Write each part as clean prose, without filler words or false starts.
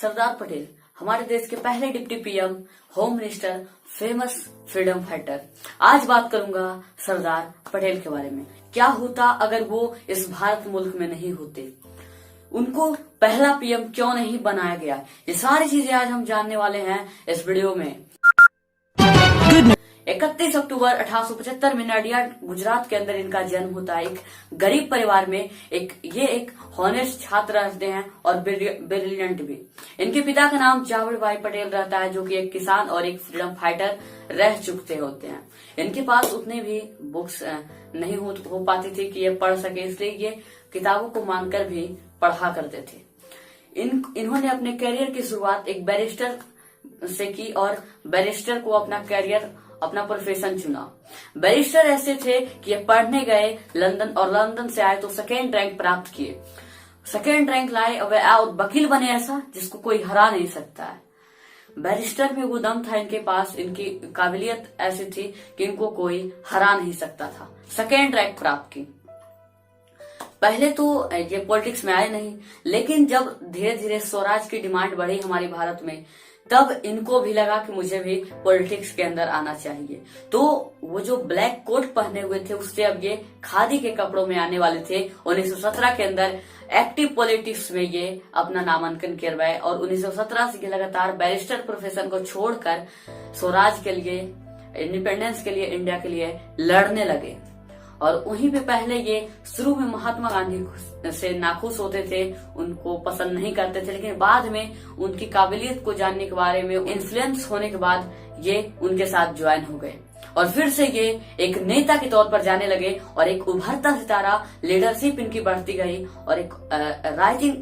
सरदार पटेल हमारे देश के पहले deputy PM, home minister, famous freedom fighter. आज बात करूंगा सरदार पटेल के बारे में। क्या होता अगर वो इस भारत मुल्क में नहीं होते, उनको पहला पीएम क्यों नहीं बनाया गया, ये सारी चीजें आज हम जानने वाले हैं इस वीडियो में। 31 अक्टूबर 1875 में नडिया गुजरात के अंदर इनका जन्म होता है। एक गरीब परिवार में ये एक हॉनेस्ट छात्र रहते हैं और ब्रिलियंट भी। इनके पिता का नाम जावेद भाई पटेल रहता है, जो कि एक किसान और एक फ्रीडम फाइटर रह चुके होते हैं। इनके पास उतने भी बुक्स नहीं हो पाती थी कि ये पढ़ सके, इसलिए ये किताबों को मांगकर भी पढ़ा करते थे। इन्होंने अपने करियर की शुरुआत एक बैरिस्टर से की और बैरिस्टर को अपना प्रोफेशन चुना। बैरिस्टर ऐसे थे कि ये पढ़ने गए लंदन और लंदन से आए तो सेकेंड रैंक प्राप्त किए। सेकेंड रैंक लाए और वकील बने ऐसा जिसको कोई हरा नहीं सकता है। बैरिस्टर में वो दम था इनके पास, इनकी काबिलियत ऐसी थी कि इनको कोई हरा नहीं सकता था। सेकेंड रैंक प्राप्त की। पहले तो ये पॉलिटिक्स में आए नहीं, लेकिन जब धीरे धीरे स्वराज की डिमांड बढ़ी हमारे भारत में, तब इनको भी लगा कि मुझे भी पॉलिटिक्स के अंदर आना चाहिए। तो वो जो ब्लैक कोट पहने हुए थे उससे अब ये खादी के कपड़ों में आने वाले थे। 1917 के अंदर एक्टिव पॉलिटिक्स में ये अपना नामांकन करवाए और 1917 से लगातार बैरिस्टर प्रोफेशन को छोड़कर स्वराज के लिए, इंडिपेंडेंस के लिए, इंडिया के लिए लड़ने लगे। और वहीं पे पहले ये शुरू में महात्मा गांधी से नाखुश होते थे, उनको पसंद नहीं करते थे, लेकिन बाद में उनकी काबिलियत को जानने के बारे में इन्फ्लुएंस होने के बाद ये उनके साथ ज्वाइन हो गए और फिर से ये एक नेता के तौर पर जाने लगे और एक उभरता सितारा लीडरशिप इनकी बढ़ती गई और एक राइजिंग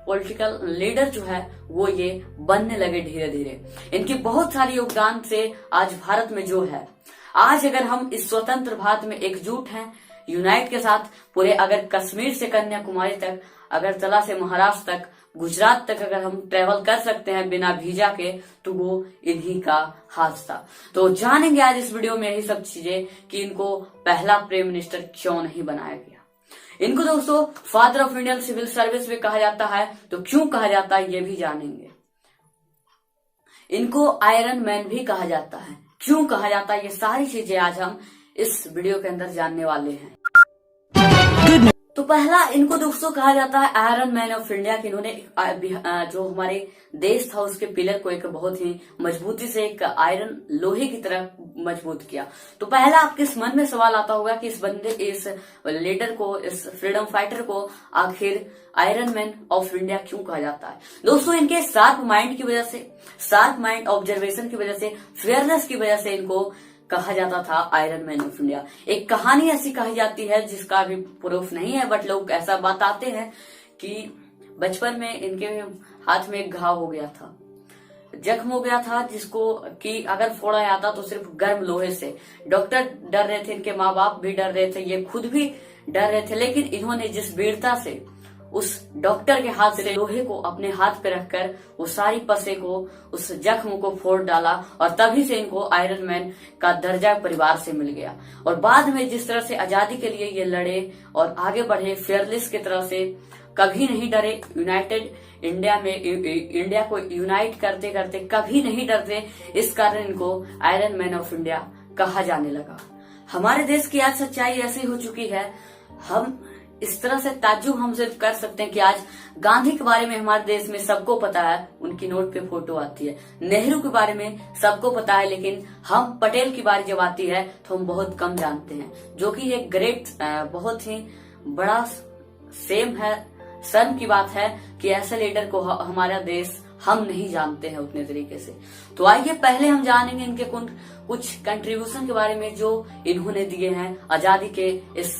पॉलिटिकल लीडर जो है वो ये बनने लगे धीरे धीरे। इनकी बहुत सारी योगदान से आज भारत में जो है, आज अगर हम इस स्वतंत्र भारत में एकजुट हैं, यूनाइट के साथ पूरे, अगर कश्मीर से कन्याकुमारी तक, अगरतला से महाराष्ट्र तक, गुजरात तक अगर हम ट्रेवल कर सकते हैं बिना वीजा के, तो वो इन्हीं का हाथ था। तो जानेंगे आज इस वीडियो में यही सब चीजें कि इनको पहला प्राइम मिनिस्टर क्यों नहीं बनाया गया। इनको दोस्तों father of Indian civil service भी कहा जाता है, तो क्यों कहा जाता है ये भी जानेंगे। इनको आयरन मैन भी कहा जाता है, क्यों कहा जाता है, ये सारी चीजें आज हम इस वीडियो के अंदर जानने वाले हैं। तो पहला इनको दोस्तों कहा जाता है आयरन मैन ऑफ इंडिया, कि इन्होंने जो हमारे देश था उसके पिलर को एक बहुत ही मजबूती से, एक आयरन लोहे की तरह मजबूत किया। तो पहला आपके मन में सवाल आता होगा कि इस लीडर को, इस फ्रीडम फाइटर को आखिर आयरन मैन ऑफ इंडिया क्यों कहा जाता है। दोस्तों इनके शार्प माइंड की वजह से, शार्प माइंड ऑब्जर्वेशन की वजह से, फेयरनेस की वजह से इनको कहा जाता था आयरन मैन ऑफ इंडिया। एक कहानी ऐसी कही जाती है जिसका अभी प्रूफ नहीं है, बट लोग ऐसा बताते हैं कि बचपन में इनके हाथ में एक घाव हो गया था, जख्म हो गया था, जिसको कि अगर फोड़ा जाता तो सिर्फ गर्म लोहे से। डॉक्टर डर रहे थे, इनके माँ बाप भी डर रहे थे, ये खुद भी डर रहे थे, लेकिन इन्होंने जिस वीरता से उस डॉक्टर के हाथ से लोहे को अपने हाथ पे रखकर वो सारी पसे को, उस जख्म को फोड़ डाला और तभी से इनको आयरन मैन का दर्जा परिवार से मिल गया। और बाद में जिस तरह से आजादी के लिए ये लड़े और आगे बढ़े, फेयरलेस की तरह से कभी नहीं डरे, यूनाइटेड इंडिया में इंडिया को यूनाइट करते करते कभी नहीं डरते, इस कारण इनको आयरन मैन ऑफ इंडिया कहा जाने लगा। हमारे देश की आज सच्चाई ऐसी हो चुकी है, हम इस तरह से ताज्जुब हम सिर्फ कर सकते हैं कि आज गांधी के बारे में हमारे देश में सबको पता है, उनकी नोट पे फोटो आती है। नेहरू के बारे में सबको पता है, लेकिन हम पटेल की बारी जब आती है तो हम बहुत कम जानते हैं, जो कि एक ग्रेट, बहुत ही बड़ा सेम है, शर्म की बात है कि ऐसे लीडर को हमारा देश हम नहीं जानते हैं उतने तरीके से। तो आइए पहले हम जानेंगे इनके कुछ कंट्रीब्यूशन के बारे में जो इन्होंने दिए हैं आजादी के इस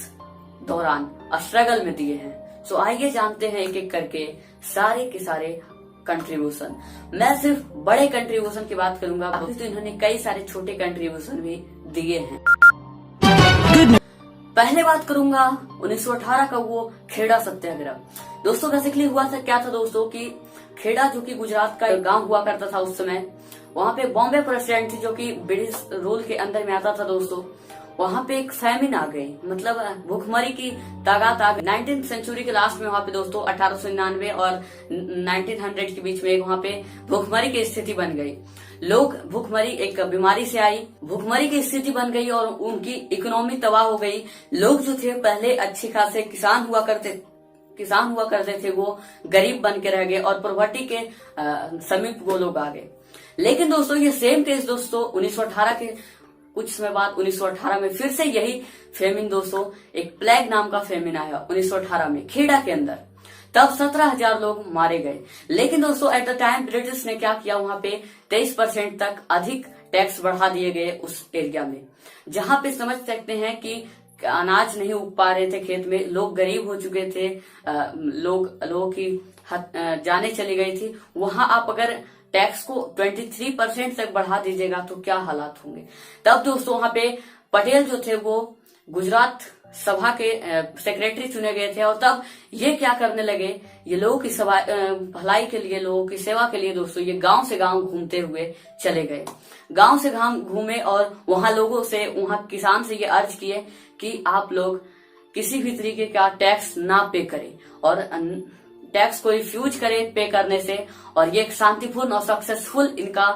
दौरान, स्ट्रगल में दिए हैं। सो आइए जानते हैं एक एक करके सारे के सारे कंट्रीब्यूशन। मैं सिर्फ बड़े कंट्रीब्यूशन की बात करूंगा, अभी तो इन्होंने कई सारे छोटे कंट्रीब्यूशन भी दिए हैं। पहले बात करूंगा 1918 का वो खेड़ा सत्याग्रह। दोस्तों बेसिकली हुआ था क्या था दोस्तों कि खेड़ा जो कि गुजरात का एक गांव हुआ करता था उस समय, वहां पे बॉम्बे प्रेसिडेंट थी जो कि ब्रिटिश रूल के अंदर में आता था दोस्तों। वहां पे एक फैमिन आ गई, मतलब भूखमरी की तादाद आ गई। 19th सेंचुरी के लास्ट में वहां पे दोस्तों 1899 और 1900 के बीच में एक वहां पे भूखमरी की स्थिति बन गई। लोग, भूखमरी एक बीमारी से आई, भूखमरी की स्थिति बन गई और उनकी इकोनॉमी तबाह हो गई। लोग जो थे पहले अच्छे खासे किसान हुआ करते थे, वो गरीब बन के रह गए और पॉवर्टी के समीप वो लोग आ गए। लेकिन दोस्तों ये सेम केस दोस्तों 1918 के कुछ समय बाद 1918 में फिर से यही फेमिन दोस्तों, एक प्लेग नाम का फेमिन आया 1918 में खेड़ा के अंदर। तब 17,000 लोग मारे गए। लेकिन दोस्तों एट द टाइम ब्रिटिश ने क्या किया, वहां पे 23% तक अधिक टैक्स बढ़ा दिए गए उस एरिया में, जहां पे समझ सकते हैं कि अनाज नहीं उग पा रहे थे खेत में, लोग गरीब हो चुके थे, लोगों की जाने चली गई थी। वहां आप अगर टैक्स को 23% तक बढ़ा दीजिएगा तो क्या हालात होंगे। तब दोस्तों वहां पे पटेल जो थे वो गुजरात सभा के सेक्रेटरी चुने गए थे और तब ये क्या करने लगे, ये लोगों की भलाई के लिए, लोगों की सेवा के लिए दोस्तों ये गांव से गांव घूमते हुए चले गए। गांव से गांव घूमे और वहां लोगों से, वहां किसान से ये अर्ज किए कि आप लोग किसी भी तरीके का टैक्स ना पे करें और टैक्स को रिफ्यूज करें पे करने से। और ये एक शांतिपूर्ण और सक्सेसफुल इनका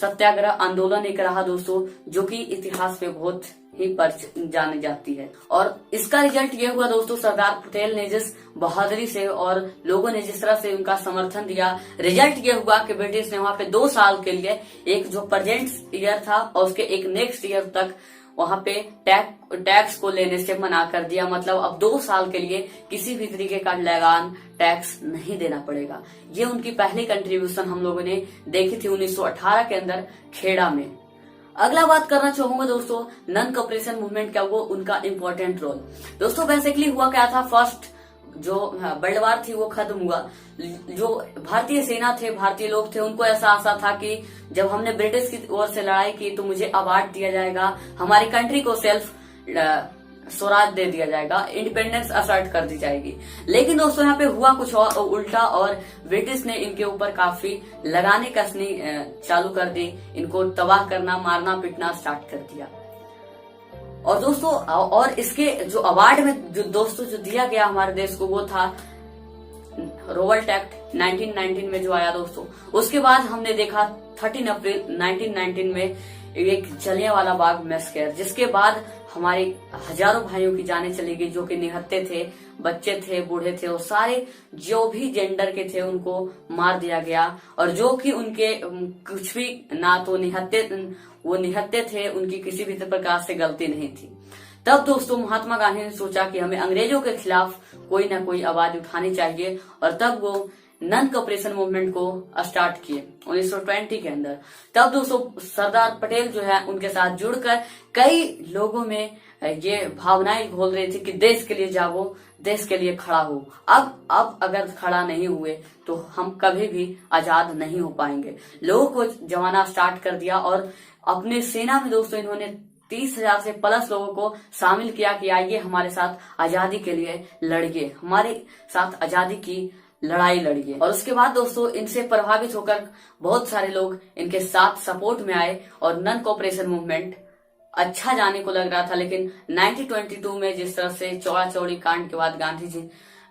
सत्याग्रह आंदोलन एक रहा दोस्तों, जो कि इतिहास में बहुत ही जानी जाती है। और इसका रिजल्ट ये हुआ दोस्तों, सरदार पटेल ने जिस बहादुरी से और लोगों ने जिस तरह से उनका समर्थन दिया, रिजल्ट ये हुआ कि ब्रिटिश ने वहां पे 2 साल के लिए, एक जो प्रेजेंट ईयर था और उसके एक नेक्स्ट ईयर तक वहां पे टैक्स को लेने से मना कर दिया। मतलब अब 2 साल के लिए किसी भी तरीके का लगान टैक्स नहीं देना पड़ेगा। ये उनकी पहली कंट्रीब्यूशन हम लोगों ने देखी थी 1918 के अंदर खेड़ा में। अगला बात करना चाहूंगा दोस्तों नन कॉपरेशन मूवमेंट का, वो उनका इम्पोर्टेंट रोल। दोस्तों बेसिकली हुआ क्या था, फर्स्ट जो वर्ल्ड वार थी वो खत्म हुआ। जो भारतीय सेना थे, भारतीय लोग थे, उनको ऐसा आशा था कि जब हमने ब्रिटिश की ओर से लड़ाई की तो मुझे अवार्ड दिया जाएगा, हमारी कंट्री को सेल्फ स्वराज दे दिया जाएगा, इंडिपेंडेंस असर्ट कर दी जाएगी। लेकिन दोस्तों यहाँ पे हुआ कुछ और उल्टा और ब्रिटिश ने इनके ऊपर काफी लगाने कसनी चालू कर दी, इनको तबाह करना, मारना पीटना स्टार्ट कर दिया। और दोस्तों और इसके जो अवार्ड में जो दोस्तों जो दिया गया हमारे देश को, वो था रोवल्ट एक्ट 1919 में जो आया दोस्तों। उसके बाद हमने देखा 13 अप्रैल 1919 में एक जलियांवाला बाग मैसेकर, जिसके बाद हमारे हजारों भाइयों की जानें चली गई, जो कि निहत्थे थे, बच्चे थे, बूढ़े थे और सारे जो भी जेंडर के थे उनको मार दिया गया। और जो कि उनके कुछ भी ना तो निहत्थे थे, उनकी किसी भी प्रकार से गलती नहीं थी। तब दोस्तों महात्मा गांधी ने सोचा कि हमें अंग्रेजों के खिलाफ कोई ना कोई आवाज उठानी चाहिए और तब वो नन कॉपरेशन मूवमेंट को स्टार्ट किए 1920 के अंदर। तब दोस्तों सरदार पटेल जो है उनके साथ जुड़कर कई लोगों में ये भावनाएं घोल रही थी कि देश के लिए जागो, देश के लिए खड़ा हो। अब अगर खड़ा नहीं हुए तो हम कभी भी आजाद नहीं हो पाएंगे। लोगों को जमाना स्टार्ट कर दिया और अपने सेना में दोस्तों इन्होंने 30,000 से प्लस लोगों को शामिल किया कि आइए हमारे साथ आजादी के लिए लड़िए, हमारे साथ आजादी की लड़ाई लड़िए। और उसके बाद दोस्तों इनसे प्रभावित होकर बहुत सारे लोग इनके साथ सपोर्ट में आए और नन कॉपरेशन मूवमेंट अच्छा जाने को लग रहा था। लेकिन 1922 में जिस तरह से चौड़ा चौड़ी कांड के बाद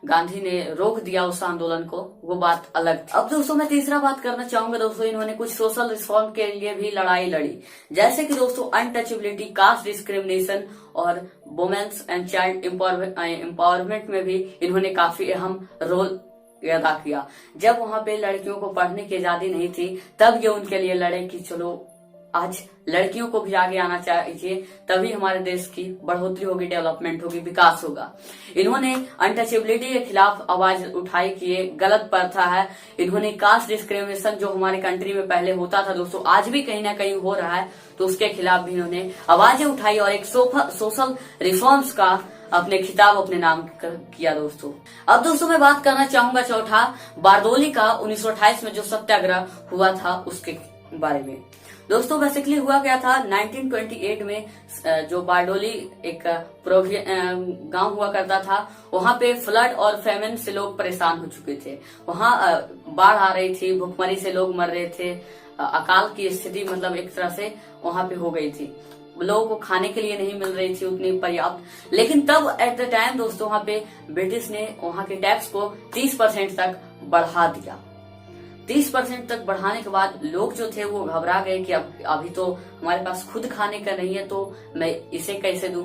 गांधी ने रोक दिया उस आंदोलन को, वो बात अलग थी। अब दोस्तों मैं तीसरा बात करना चाहूंगा दोस्तों, इन्होंने कुछ सोशल रिफॉर्म के लिए भी लड़ाई लड़ी, जैसे कि दोस्तों अनटचेबिलिटी, कास्ट डिस्क्रिमिनेशन और वुमेन्स एंड चाइल्ड एम्पावरमेंट में भी इन्होंने काफी अहम रोल अदा किया। जब वहां पे लड़कियों को पढ़ने की आजादी नहीं थी तब ये उनके लिए लड़े कि चलो आज लड़कियों को भी आगे आना चाहिए, तभी हमारे देश की बढ़ोतरी होगी, डेवलपमेंट होगी, विकास होगा। इन्होंने अनटचेबिलिटी के खिलाफ आवाज उठाई कि ये गलत प्रथा है। इन्होंने कास्ट डिस्क्रिमिनेशन जो हमारे कंट्री में पहले होता था दोस्तों, आज भी कहीं ना कहीं हो रहा है, तो उसके खिलाफ भी इन्होंने आवाजें उठाई और एक सोशल रिफॉर्म्स का अपने खिताब अपने नाम किया दोस्तों। अब दोस्तों मैं बात करना चाहूंगा चौथा बारदोली का 1928 में जो सत्याग्रह हुआ था उसके बारे में। दोस्तों बेसिकली हुआ क्या था, 1928 में जो बारडोली एक गांव हुआ करता था, वहां पे फ्लड और फेमिन से लोग परेशान हो चुके थे। वहां बाढ़ आ रही थी, भुखमरी से लोग मर रहे थे, अकाल की स्थिति मतलब एक तरह से वहां पे हो गई थी। लोगों को खाने के लिए नहीं मिल रही थी उतनी पर्याप्त। लेकिन तब एट द टाइम दोस्तों वहां पे ब्रिटिश ने वहां के टैक्स को 30% तक बढ़ा दिया। 30% तक बढ़ाने के बाद लोग जो थे वो घबरा गए कि अब अभी तो हमारे पास खुद खाने का नहीं है, तो मैं इसे कैसे दूं।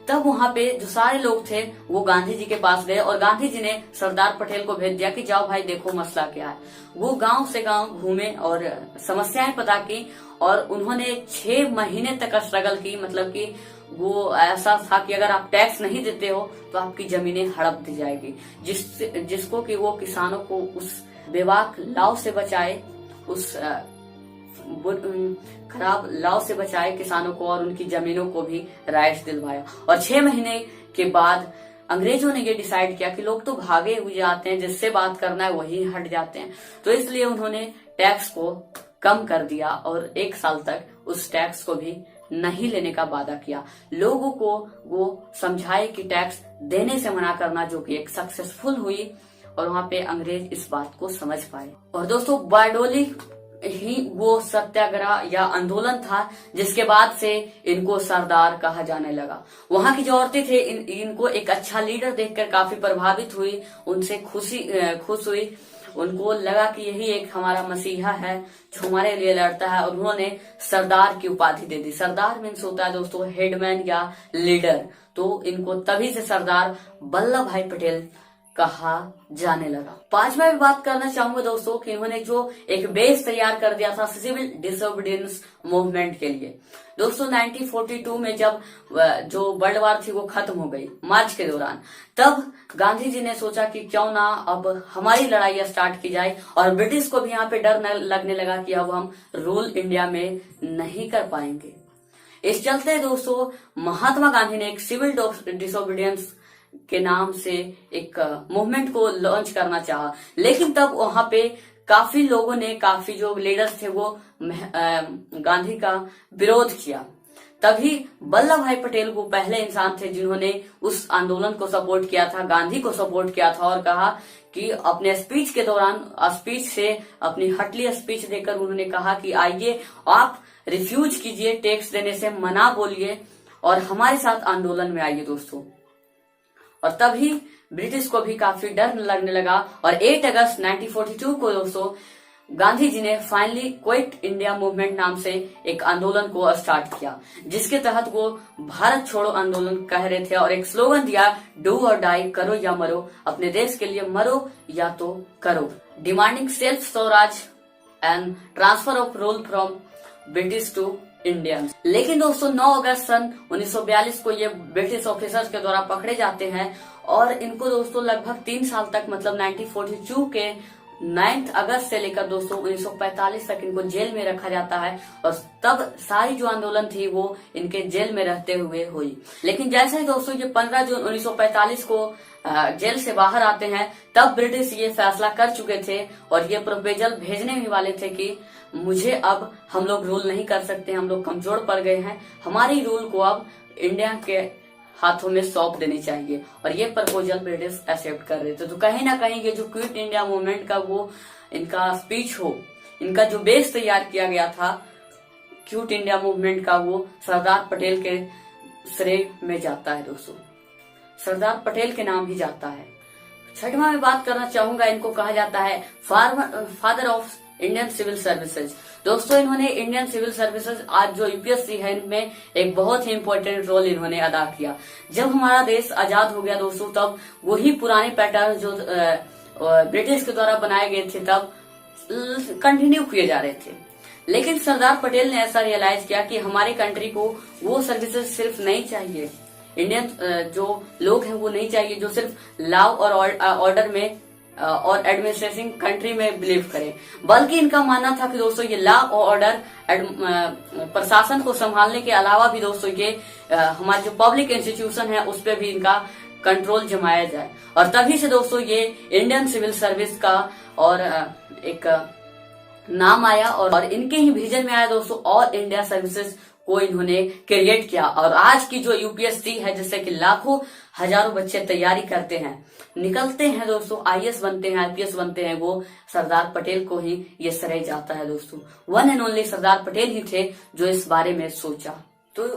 तब वहां पे जो सारे लोग थे वो गांधी जी के पास गए और गांधी जी ने सरदार पटेल को भेज दिया कि जाओ भाई देखो मसला क्या है। वो गांव से गांव घूमे और समस्याएं पता की और उन्होंने 6 महीने तक स्ट्रगल की। मतलब कि वो ऐसा था कि अगर आप टैक्स नहीं देते हो तो आपकी जमीनें हड़प दी जाएगी, जिसको कि वो किसानों को उस बेबाक लाव से बचाए, उस खराब लाव से बचाए किसानों को और उनकी जमीनों को भी राइट्स दिलवाया। और 6 महीने के बाद अंग्रेजों ने ये डिसाइड किया कि लोग तो भागे हुए आते हैं, जिससे बात करना है वही हट जाते हैं, तो इसलिए उन्होंने टैक्स को कम कर दिया और 1 साल तक उस टैक्स को भी नहीं लेने का वादा किया। लोगों को वो समझाए कि टैक्स देने से मना करना, जो कि एक सक्सेसफुल हुई और वहां पे अंग्रेज इस बात को समझ पाए। और दोस्तों बारडोली ही वो सत्याग्रह या आंदोलन था जिसके बाद से इनको सरदार कहा जाने लगा। वहां की जो औरतें थे इनको एक अच्छा लीडर देखकर काफी प्रभावित हुई, उनसे खुश हुई। उनको लगा कि यही एक हमारा मसीहा है जो हमारे लिए लड़ता है, और उन्होंने सरदार की उपाधि दे दी। सरदार मीन्स होता है दोस्तों हेडमैन या लीडर, तो इनको तभी से सरदार वल्लभ भाई पटेल कहा जाने लगा। 5वां भी बात करना चाहूंगा दोस्तों कि इन्होंने जो एक बेस तैयार कर दिया था सिविल डिसोबीडियंस मूवमेंट के लिए। दोस्तों 1942 में जब जो वर्ल्ड वार थी वो खत्म हो गई मार्च के दौरान, तब गांधी जी ने सोचा कि क्यों ना अब हमारी लड़ाई स्टार्ट की जाए, और ब्रिटिश को भी यहाँ पे डर लगने लगा कि अब हम रूल इंडिया में नहीं कर पाएंगे। इस चलते दोस्तों महात्मा गांधी ने एक सिविल डिसोबीडियंस के नाम से एक मूवमेंट को लॉन्च करना चाहा, लेकिन तब वहां पे काफी लोगों ने, काफी जो लीडर्स थे वो गांधी का विरोध किया। तभी वल्लभ भाई पटेल वो पहले इंसान थे जिन्होंने उस आंदोलन को सपोर्ट किया था, गांधी को सपोर्ट किया था, और कहा कि अपने स्पीच के दौरान स्पीच से अपनी हटली स्पीच देकर उन्होंने कहा कि आइए आप रिफ्यूज कीजिए, टैक्स देने से मना बोलिए और हमारे साथ आंदोलन में आइए दोस्तों। और तभी ब्रिटिश को भी काफी डर लगने लगा और 8 अगस्त 1942 को दोस्तों गांधी जी ने फाइनली क्विट इंडिया मूवमेंट नाम से एक आंदोलन को स्टार्ट किया, जिसके तहत वो भारत छोड़ो आंदोलन कह रहे थे और एक स्लोगन दिया, डू और डाई, करो या मरो, अपने देश के लिए मरो या तो करो, demanding self swaraj and transfer of rule from British to Indians. लेकिन दोस्तों 9 अगस्त सन 1942 को ये ब्रिटिश ऑफिसर्स के द्वारा पकड़े जाते हैं और इनको दोस्तों लगभग 3 साल तक, मतलब 1942 के 9 अगस्त से लेकर दोस्तों 1945 तक इनको जेल में रखा जाता है। और तब सारी जो आंदोलन थी वो इनके जेल में रहते हुए हुई। लेकिन जैसे ही दोस्तों ये 15 जून 1945 को जेल से बाहर आते हैं, तब ब्रिटिश ये फैसला कर चुके थे और ये प्रपोजल भेजने ही वाले थे कि मुझे अब हम लोग रूल नहीं कर सकते, हम लोग कमजोर पड़ गए हैं, हमारी रूल को अब इंडिया के हाथों में सौंप देनी चाहिए। और ये प्रपोजल ब्रिटिश एक्सेप्ट कर रहे थे। तो कहीं ना कहीं ये जो क्विट इंडिया मूवमेंट का वो इनका स्पीच हो, इनका जो बेस तैयार किया गया था क्विट इंडिया मूवमेंट का, वो सरदार पटेल के श्रेय में जाता है दोस्तों, सरदार पटेल के नाम ही जाता है। 6वां में बात करना चाहूंगा, इनको कहा जाता है father of Indian civil services. दोस्तों इन्होंने इंडियन सिविल सर्विसेज, आज जो यूपीएससी है, इनमें एक बहुत ही इंपॉर्टेंट रोल इन्होंने अदा किया। जब हमारा देश आजाद हो गया दोस्तों, तब वही पुराने पैटर्न जो ब्रिटिश के द्वारा बनाए गए थे तब कंटिन्यू किए जा रहे थे। लेकिन सरदार पटेल ने ऐसा रियलाइज किया कि हमारी कंट्री को वो सर्विसेज सिर्फ नहीं चाहिए, इंडियन जो लोग हैं वो नहीं चाहिए जो सिर्फ लॉ और ऑर्डर में और एडमिनिस्ट्रेशन कंट्री में बिलीव करें, बल्कि इनका मानना था कि दोस्तों ये लॉ और ऑर्डर प्रशासन को संभालने के अलावा भी दोस्तों ये हमारे जो पब्लिक इंस्टीट्यूशन है उस पर भी इनका कंट्रोल जमाया जाए। और तभी से दोस्तों ये इंडियन सिविल सर्विस का और एक नाम आया और इनके ही विजन में आया दोस्तों ऑल इंडिया सर्विसेज को इन्होंने क्रिएट किया। और आज की जो यूपीएससी है, जिससे कि लाखों हजारों बच्चे तैयारी करते हैं, निकलते हैं दोस्तों, आईएएस बनते हैं, आईपीएस बनते हैं, वो सरदार पटेल को ही ये श्रेय जाता है दोस्तों। One and only Sardar Patel ही थे जो इस बारे में सोचा। तो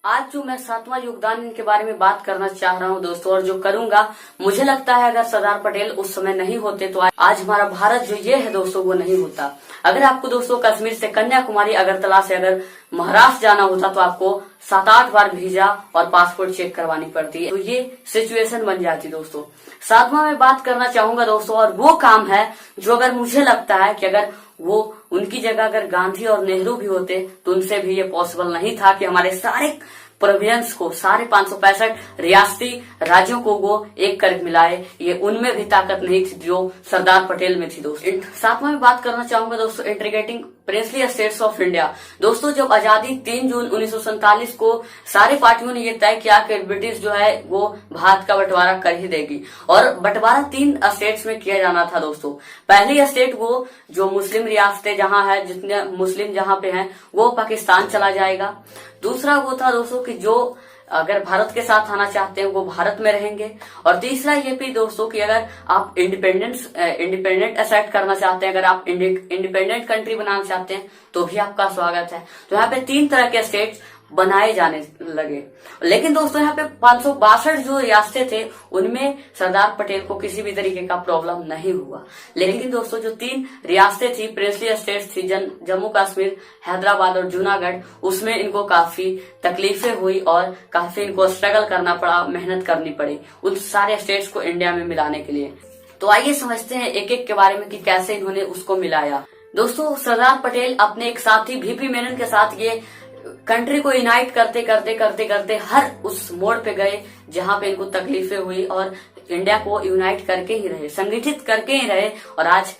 आज जो मैं 7वां योगदान इनके बारे में बात करना चाह रहा हूँ दोस्तों, और जो करूंगा, मुझे लगता है अगर सरदार पटेल उस समय नहीं होते तो आज हमारा भारत जो ये है दोस्तों वो नहीं होता। अगर आपको दोस्तों कश्मीर से कन्याकुमारी, अगरतला से अगर महाराष्ट्र जाना होता तो आपको 7-8 बार वीजा और पासपोर्ट चेक करवानी पड़ती है, तो ये सिचुएशन बन जाती दोस्तों। 7वां में बात करना चाहूंगा दोस्तों, और वो काम है जो अगर मुझे लगता है कि अगर वो उनकी जगह अगर गांधी और नेहरू भी होते तो उनसे भी ये पॉसिबल नहीं था कि हमारे सारे प्रोविंस को, सारे 565 रियासती राज्यों को वो एक कर मिलाए। ये उनमें भी ताकत नहीं थी जो सरदार पटेल में थी दोस्तों। 7वां में बात करना चाहूंगा दोस्तों, integrating princely states of India. दोस्तों जब आजादी 3 जून 1947 को सारी पार्टियों ने ये तय किया कि ब्रिटिश जो है वो भारत का बंटवारा कर ही देगी, और बंटवारा 3 स्टेट्स में किया जाना था दोस्तों। पहली स्टेट वो जो मुस्लिम रियासतें जहां है, जितने मुस्लिम जहां पे हैं, वो पाकिस्तान चला जाएगा। दूसरा वो था दोस्तों कि जो अगर भारत के साथ आना चाहते हैं वो भारत में रहेंगे। और तीसरा ये भी दोस्तों कि अगर आप इंडिपेंडेंट असेट करना चाहते हैं, अगर आप इंडिपेंडेंट कंट्री बनाना चाहते हैं तो भी आपका स्वागत है। तो यहाँ पे 3 तरह के स्टेट्स बनाए जाने लगे। लेकिन दोस्तों यहाँ पे 562 जो रियासतें थे उनमें सरदार पटेल को किसी भी तरीके का प्रॉब्लम नहीं हुआ। लेकिन दोस्तों जो 3 रियासतें थी, प्रिंसली स्टेट्स थी, जम्मू कश्मीर, हैदराबाद और जूनागढ़, उसमें इनको काफी तकलीफें हुई और काफी इनको स्ट्रगल करना पड़ा, मेहनत करनी पड़ी उन सारे स्टेट्स को इंडिया में मिलाने के लिए। तो आइए समझते हैं एक एक के बारे में कि कैसे इन्होंने उसको मिलाया। दोस्तों सरदार पटेल अपने एक साथी VP मेनन के साथ ये कंट्री को यूनाइट करते करते हर उस मोड़ पे गए जहां पे इनको तकलीफें हुई, और इंडिया को यूनाइट करके ही रहे, संगठित करके ही रहे। और आज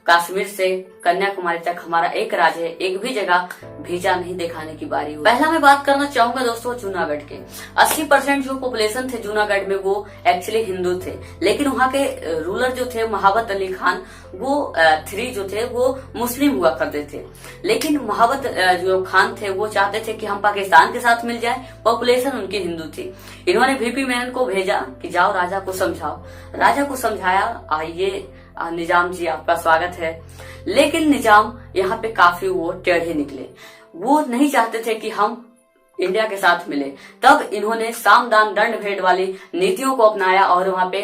कश्मीर से कन्याकुमारी तक हमारा एक राज्य है, एक भी जगह वीजा नहीं दिखाने की बारी हुई। पहला मैं बात करना चाहूंगा दोस्तों जूनागढ़ के। 80% जो पॉपुलेशन थे जूनागढ़ में वो एक्चुअली हिंदू थे, लेकिन वहाँ के रूलर जो थे महाबत अली खान, वो 3 जो थे वो मुस्लिम हुआ करते थे। लेकिन महाबत जो खान थे वो चाहते थे कि हम पाकिस्तान के साथ मिल जाए, पॉपुलेशन उनकी हिंदू थी। इन्होंने VP मेनन को भेजा कि जाओ राजा को समझाओ। राजा को समझाया, आइए निजाम जी आपका स्वागत है। लेकिन निजाम यहाँ पे काफी वो टेढ़े निकले, वो नहीं चाहते थे कि हम इंडिया के साथ मिले। तब इन्होंने साम दान दंड भेद वाली नीतियों को अपनाया और वहां पे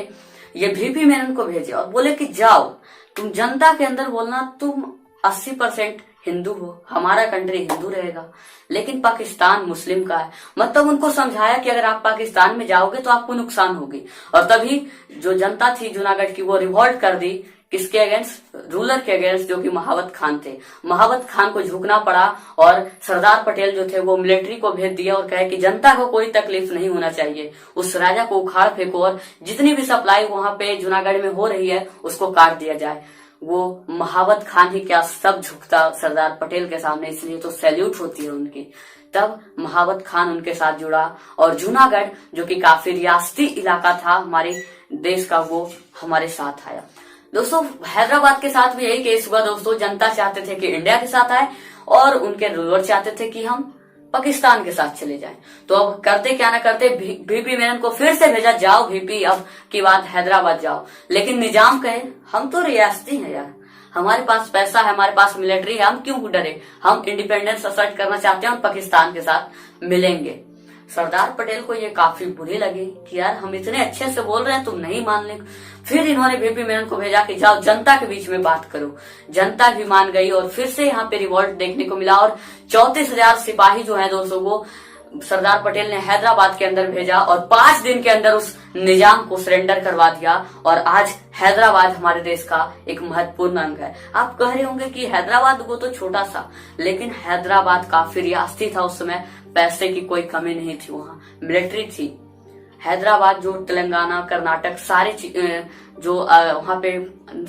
ये VP मेनन को भेजे और बोले कि जाओ तुम जनता के अंदर बोलना तुम 80% हिंदू हो, हमारा कंट्री हिंदू रहेगा, लेकिन पाकिस्तान मुस्लिम का है। मतलब उनको समझाया कि अगर आप पाकिस्तान में जाओगे तो आपको नुकसान होगी। और तभी जो जनता थी जूनागढ़ की वो रिवॉल्ट कर दी, किसके अगेंस्ट? रूलर के अगेंस्ट, जो कि महाबत खान थे। महाबत खान को झुकना पड़ा और सरदार पटेल जो थे वो मिलिट्री को भेज दिया और कहे कि जनता को कोई तकलीफ नहीं होना चाहिए, उस राजा को उखाड़ फेंको और जितनी भी सप्लाई वहां पे जूनागढ़ में हो रही है उसको काट दिया जाए। वो महाबत खान ही क्या सब झुकता सरदार पटेल के सामने, इसलिए तो सैल्यूट होती है उनकी। तब महाबत खान उनके साथ जुड़ा और जूनागढ़ जो कि काफी रियासती इलाका था हमारे देश का, वो हमारे साथ आया। दोस्तों हैदराबाद के साथ भी यही केस हुआ दोस्तों। जनता चाहते थे कि इंडिया के साथ आए और उनके रूलर चाहते थे कि हम पाकिस्तान के साथ चले जाएं। तो अब करते क्या ना करते VP मेनन को फिर से भेजा, जाओ VP अब की बात हैदराबाद जाओ। लेकिन निजाम कहे हम तो रियासती हैं यार, हमारे पास पैसा है, हमारे पास मिलिट्री है, हम क्यों डरे, हम इंडिपेंडेंस असर्ट करना चाहते हैं और पाकिस्तान के साथ मिलेंगे। सरदार पटेल को ये काफी बुरी लगी कि यार हम इतने अच्छे से बोल रहे हैं तुम नहीं मान ले। फिर इन्होंने VP मेनन को भेजा कि जाओ जनता के बीच में बात करो। जनता भी मान गई और फिर से यहाँ पे रिवॉल्ट देखने को मिला और 34,000 सिपाही जो है दोस्तों वो सरदार पटेल ने हैदराबाद के अंदर भेजा और 5 दिन के अंदर उस निजाम को सरेंडर करवा दिया। और आज हैदराबाद हमारे देश का एक महत्वपूर्ण अंग है। आप कह रहे होंगे कि हैदराबाद वो तो छोटा सा, लेकिन हैदराबाद काफी रियासती था उस समय, पैसे की कोई कमी नहीं थी, वहां मिलिट्री थी। हैदराबाद जो तेलंगाना, कर्नाटक सारे जो वहां पे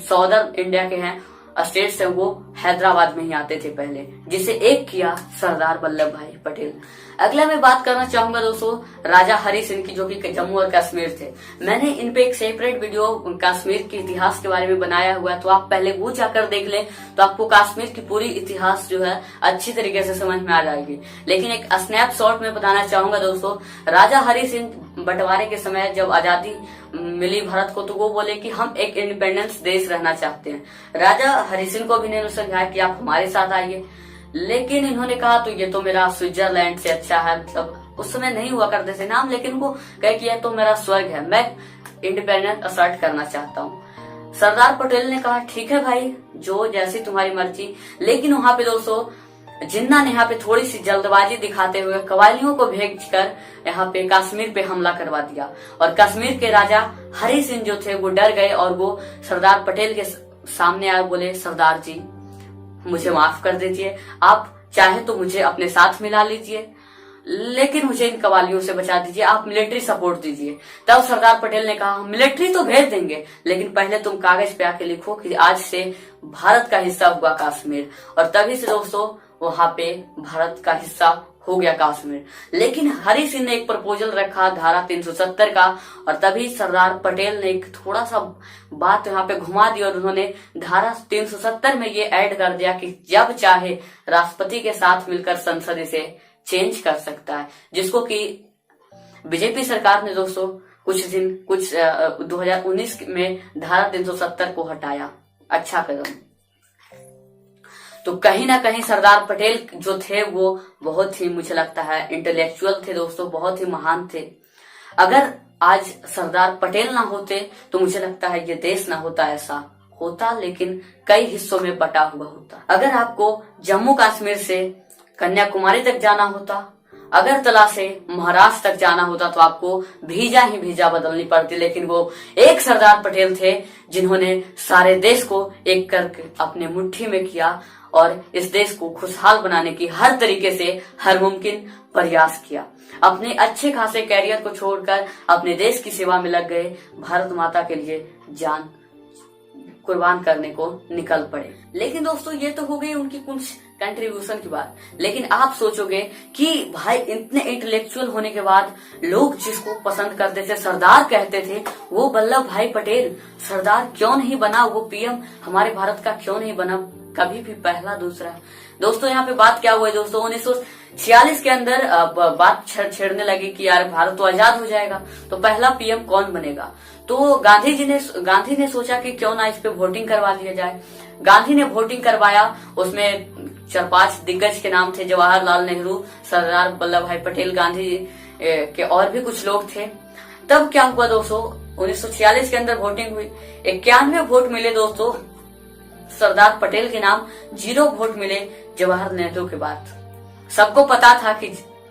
सौदर्न इंडिया के हैं स्टेट्स है वो हैदराबाद में ही आते थे पहले, जिसे एक किया सरदार वल्लभ भाई पटेल। अगला मैं बात करना चाहूंगा दोस्तों राजा हरि सिंह की, जो कि जम्मू और कश्मीर थे। मैंने इन पे एक सेपरेट वीडियो कश्मीर के इतिहास के बारे में बनाया हुआ है, तो आप पहले वो जाकर देख लें तो आपको कश्मीर की पूरी इतिहास जो है अच्छी तरीके से समझ में आ जाएगी। लेकिन एक स्नैपशॉट में बताना चाहूंगा दोस्तों, राजा हरि सिंह बंटवारे के समय जब आजादी मिली भारत को, तो वो बोले कि हम एक इंडिपेंडेंस देश रहना चाहते हैं। राजा हरि सिंह को भी इन्होंने समझाया कि आप हमारे साथ आइए, लेकिन इन्होंने कहा तो ये तो मेरा स्विट्जरलैंड से अच्छा है, मतलब उस समय नहीं हुआ करते थे नाम, लेकिन वो कहे कि यह तो मेरा स्वर्ग है, मैं इंडिपेंडेंस असर्ट करना चाहता हूँ। सरदार पटेल ने कहा ठीक है भाई, जो जैसी तुम्हारी मर्जी। लेकिन वहां पे दोस्तों जिन्ना ने यहाँ पे थोड़ी सी जल्दबाजी दिखाते हुए कवालियों को भेजकर यहाँ पे कश्मीर पे हमला करवा दिया, और कश्मीर के राजा हरि सिंह जो थे वो डर गए और वो सरदार पटेल के सामने आए, बोले सरदार जी मुझे माफ कर दीजिए, आप चाहे तो मुझे अपने साथ मिला लीजिए, लेकिन मुझे इन कवालियों से बचा दीजिए, आप मिलिट्री सपोर्ट दीजिए। तब सरदार पटेल ने कहा मिलिट्री तो भेज देंगे, लेकिन पहले तुम कागज पे आके लिखो कि आज से भारत का हिस्सा हुआ कश्मीर। और तभी से दोस्तों वहां पे भारत का हिस्सा हो गया कश्मीर। लेकिन हरि सिंह ने एक प्रपोजल रखा धारा 370 का, और तभी सरदार पटेल ने एक थोड़ा सा बात यहाँ पे घुमा दी और उन्होंने धारा 370 में ये ऐड कर दिया कि जब चाहे राष्ट्रपति के साथ मिलकर संसद इसे चेंज कर सकता है, जिसको कि बीजेपी सरकार ने दोस्तों 2019 में धारा 370 को हटाया। अच्छा कदम। तो कहीं ना कहीं सरदार पटेल जो थे वो बहुत ही, मुझे लगता है, इंटेलेक्चुअल थे दोस्तों, बहुत ही महान थे। अगर आज सरदार पटेल ना होते तो मुझे लगता है ये देश ना होता, ऐसा होता लेकिन कई हिस्सों में बटा हुआ होता। अगर आपको जम्मू कश्मीर से कन्याकुमारी तक जाना होता, अगरतला से महाराष्ट्र तक जाना होता, तो आपको वीजा ही वीजा बदलनी पड़ती। लेकिन वो एक सरदार पटेल थे जिन्होंने सारे देश को एक करके अपने मुट्ठी में किया और इस देश को खुशहाल बनाने की हर तरीके से हर मुमकिन प्रयास किया। अपने अच्छे खासे कैरियर को छोड़कर अपने देश की सेवा में लग गए, भारत माता के लिए जान कुर्बान करने को निकल पड़े। लेकिन दोस्तों ये तो हो गई उनकी कुछ कंट्रीब्यूशन की बात, लेकिन आप सोचोगे कि भाई इतने इंटेलेक्चुअल होने के बाद लोग जिसको पसंद करते थे, सरदार कहते थे, वो वल्लभ भाई पटेल सरदार क्यों नहीं बना, वो पीएम हमारे भारत का क्यों नहीं बना कभी भी, पहला दूसरा। दोस्तों यहाँ पे बात क्या हुआ है दोस्तों, 1946 के अंदर बात छेड़ने लगी कि यार भारत तो आजाद हो जाएगा, तो पहला पीएम कौन बनेगा। तो गांधी ने सोचा कि क्यों ना इस पे वोटिंग करवा दिया जाए। गांधी ने वोटिंग करवाया, उसमें 4-5 दिग्गज के नाम थे, जवाहरलाल नेहरू, सरदार वल्लभ भाई पटेल, गांधी के और भी कुछ लोग थे। तब क्या हुआ दोस्तों, 1946 के अंदर वोटिंग हुई, 91 वोट मिले दोस्तों सरदार पटेल के नाम, 0 वोट मिले जवाहर नेहरू के बाद। सबको पता था कि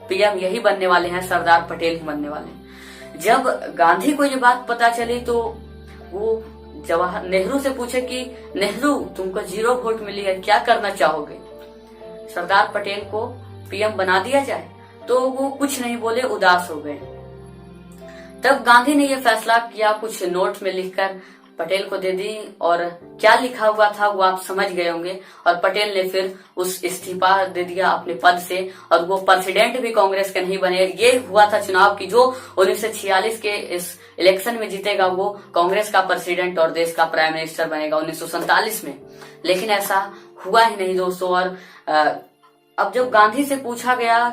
पीएम यही बनने वाले हैं, सरदार पटेल ही बनने वाले हैं। जब गांधी को ये बात पता चली तो वो जवाहर नेहरू से पूछे कि नेहरू तुमको 0 वोट मिली है, क्या करना चाहोगे, सरदार पटेल को पीएम बना दिया जाए। तो वो कुछ नहीं बोले, उदास हो गए। तब गांधी ने यह फैसला किया, कुछ नोट में लिखकर पटेल को दे दी, और क्या लिखा हुआ था वो आप समझ गए होंगे। और पटेल ने फिर उस इस्तीफा दे दिया अपने पद से, और वो प्रेसिडेंट भी कांग्रेस के नहीं बने। ये हुआ था चुनाव की जो 1946 के इस इलेक्शन में जीतेगा वो कांग्रेस का प्रेसिडेंट और देश का प्राइम मिनिस्टर बनेगा 1947 में। लेकिन ऐसा हुआ ही नहीं दोस्तों। और अब जब गांधी से पूछा गया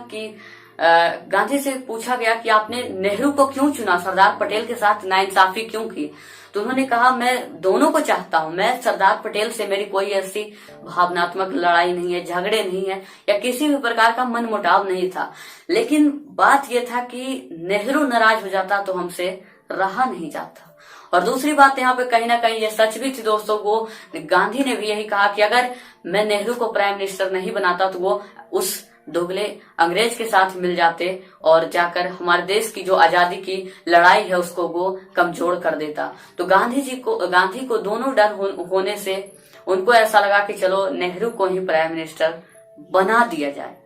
कि आपने नेहरू को क्यों चुना, सरदार पटेल के साथ नाइंसाफी क्यों की, तो उन्होंने कहा मैं दोनों को चाहता हूं, मैं सरदार पटेल से मेरी कोई ऐसी भावनात्मक लड़ाई नहीं है, झगड़े नहीं है, या किसी भी प्रकार का मनमुटाव नहीं था। लेकिन बात यह था कि नेहरू नाराज हो जाता तो हमसे रहा नहीं जाता। और दूसरी बात यहाँ पे कहीं ना कहीं ये सच भी थी दोस्तों, वो गांधी ने भी यही कहा कि अगर मैं नेहरू को प्राइम मिनिस्टर नहीं बनाता तो वो उस दोगले अंग्रेज के साथ मिल जाते और जाकर हमारे देश की जो आजादी की लड़ाई है उसको वो कमजोर कर देता। तो गांधी को दोनों डर होने से उनको ऐसा लगा कि चलो नेहरू को ही प्राइम मिनिस्टर बना दिया जाए,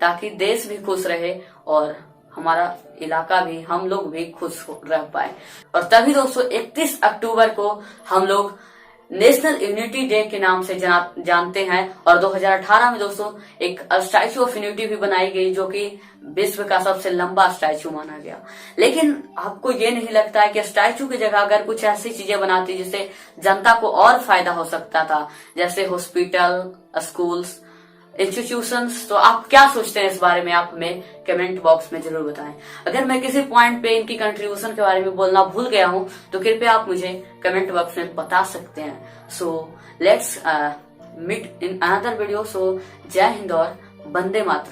ताकि देश भी खुश रहे और हमारा इलाका भी, हम लोग भी खुश रह पाए। और तभी दोस्तों 31 अक्टूबर को हम लोग नेशनल यूनिटी डे के नाम से जानते हैं। और 2018 में दोस्तों एक स्टैचू ऑफ यूनिटी भी बनाई गई, जो कि विश्व का सबसे लंबा स्टैचू माना गया। लेकिन आपको ये नहीं लगता है कि स्टैचू की जगह अगर कुछ ऐसी चीजें बनाती जिससे जनता को और फायदा हो सकता था, जैसे हॉस्पिटल, स्कूल्स, इंस्टीट्यूशंस, तो आप क्या सोचते हैं इस बारे में, आप हमें कमेंट बॉक्स में जरूर बताएं। अगर मैं किसी पॉइंट पे इनकी कंट्रीब्यूशन के बारे में बोलना भूल गया हूं तो कृपया आप मुझे कमेंट बॉक्स में बता सकते हैं। So let's meet in another video. So जय हिंद और वंदे मातरम।